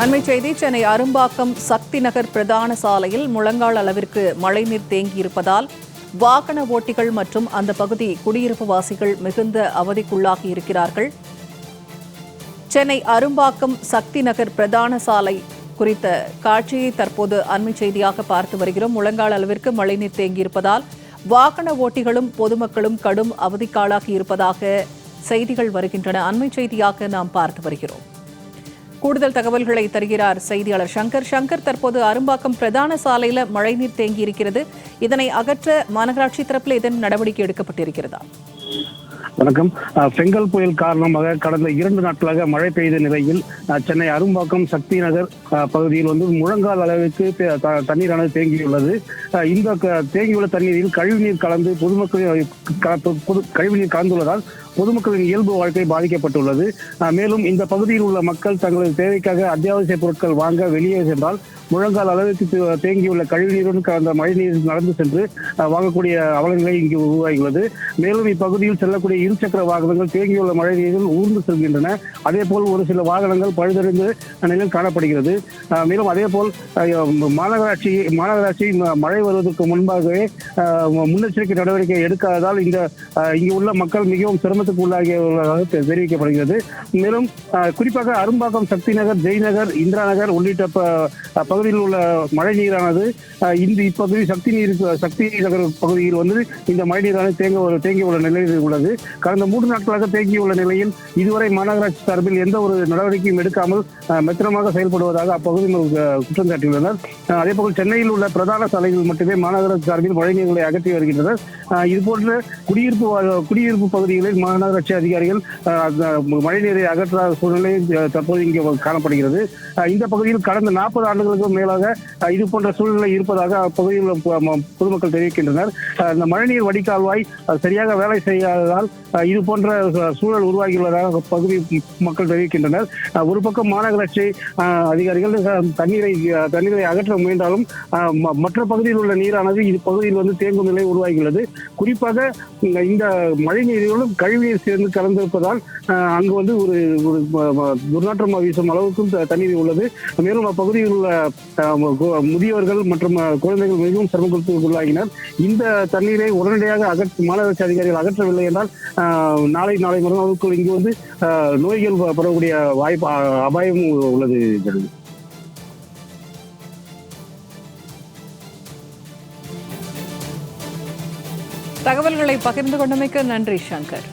அண்மைச் செய்தி. சென்னை அரும்பாக்கம் சக்தி நகர் பிரதான சாலையில் முழங்கால் அளவிற்கு மழைநீர் தேங்கியிருப்பதால் வாகன ஓட்டிகள் மற்றும் அந்த பகுதி குடியிருப்பு வாசிகள் மிகுந்த அவதிக்குள்ளாகி இருக்கிறார்கள். சென்னை அரும்பாக்கம் சக்தி நகர் பிரதான சாலை குறித்த காட்சியை தற்போது அண்மைச் செய்தியாக பார்த்து வருகிறோம். முழங்கால் அளவிற்கு மழைநீர் தேங்கியிருப்பதால் வாகன ஓட்டிகளும் பொதுமக்களும் கடும் அவதிக்காளாகி இருப்பதாக செய்திகள் வருகின்றன. அண்மைச் செய்தியாக நாம் பார்த்து வருகிறோம். கூடுதல் தகவல்களை தருகிறார் செய்தியாளர் சங்கர். தற்போது அரும்பாக்கம் பிரதான சாலையில மழைநீர் தேங்கி இருக்கிறது. இதனை அகற்ற மாநகராட்சி தரப்பில் இதன் நடவடிக்கை எடுக்கப்பட்டிருக்கிறதா? வணக்கம். பெங்கல் புயல் காரணமாக கடந்த 2 நாட்களாக மழை பெய்த நிலையில் சென்னை அரும்பாக்கம் சக்தி நகர் பகுதியில் முழங்கால் அளவுக்கு தண்ணீரானது தேங்கியுள்ளது. இந்த தேங்கியுள்ள தண்ணீரில் கழிவுநீர் கலந்து கழிவுநீர் கலந்துள்ளதால் பொதுமக்களின் இயல்பு வாழ்க்கை பாதிக்கப்பட்டுள்ளது. மேலும் இந்த பகுதியில் உள்ள மக்கள் தங்களது தேவைக்காக அத்தியாவசிய பொருட்கள் வாங்க வெளியே சென்றால் முழங்கால் அளவுக்கு தேங்கியுள்ள கழிவுநீருடன் கலந்த மழைநீர் நடந்து சென்று வாங்கக்கூடிய அவலநிலை இங்கு உருவாகியுள்ளது. மேலும் இப்பகுதியில் செல்லக்கூடிய இருசக்கர வாகனங்கள் தேங்கியுள்ள மழை நீரில் ஊர்ந்து செல்கின்றன. அதே போல் ஒரு சில வாகனங்கள் பழுதடைந்த நிலையில் காணப்படுகிறது. மேலும் அதே போல் மாநகராட்சி மழை வருவதற்கு முன்பாகவே முன்னெச்சரிக்கை நடவடிக்கை எடுக்காததால் இங்கு உள்ள மக்கள் மிகவும் சிரமத்துக்கு உள்ளாகியுள்ளதாக தெரிவிக்கப்படுகிறது. மேலும் குறிப்பாக அரும்பாக்கம் சக்தி நகர், ஜெய்நகர், இந்திரா நகர் உள்ளிட்ட பகுதியில் உள்ள மழை நீரானது இப்பகுதி சக்தி நகர் பகுதியில் இந்த மழை நீரானது தேங்கியுள்ள நிலையில் உள்ளது. கடந்த 3 நாட்களாக தேங்கியுள்ள நிலையில் இதுவரை மாநகராட்சி சார்பில் எந்த ஒரு நடவடிக்கையும் எடுக்காமல் மெத்தனமாக செயல்படுவதாக அப்பகுதி குற்றம் சாட்டியுள்ளனர். அதேபோல் சென்னையில் உள்ள பிரதான சாலைகள் மட்டுமே மாநகராட்சி சார்பில் மழைநீர்களை அகற்றி வருகின்றனர். இதுபோன்ற குடியிருப்பு பகுதிகளில் மாநகராட்சி அதிகாரிகள் மழைநீரை அகற்றாத சூழ்நிலை தற்போது இங்கே காணப்படுகிறது. இந்த பகுதியில் கடந்த 40 ஆண்டுகளுக்கு மேலாக இது போன்ற சூழ்நிலை இருப்பதாக அப்பகுதியில் பொதுமக்கள் தெரிவிக்கின்றனர். இந்த மழைநீர் வடிகால்வாய் சரியாக வேலை செய்யாததால் இது போன்ற சூழல் உருவாகியுள்ளதாக பகுதி மக்கள் தெரிவிக்கின்றனர். ஒரு பக்கம் மாநகராட்சி அதிகாரிகள் தண்ணீரை அகற்ற முயன்றாலும் மற்ற பகுதியில் உள்ள நீரானது இது பகுதியில் தேங்கும் நிலை உருவாகியுள்ளது. குறிப்பாக இந்த மழை நீரிலும் கழிவுநீர் சேர்ந்து கலந்திருப்பதால் அங்கு ஒரு துர்நாற்றம் வீசும் அளவுக்கும் தண்ணீர் உள்ளது. மேலும் அப்பகுதியில் உள்ள முதியவர்கள் மற்றும் குழந்தைகள் மிகவும் சிரமத்திற்கு உள்ளாகினர். இந்த தண்ணீரை உடனடியாக மாநகராட்சி அதிகாரிகள் அகற்றவில்லை என்றால் நாளை மறுநாளுக்குள் இங்கு நோய்கள் பரவக்கூடிய அபாயம் உள்ளது. தகவல்களை பகிர்ந்து கொண்டமைக்கு நன்றி சங்கர்.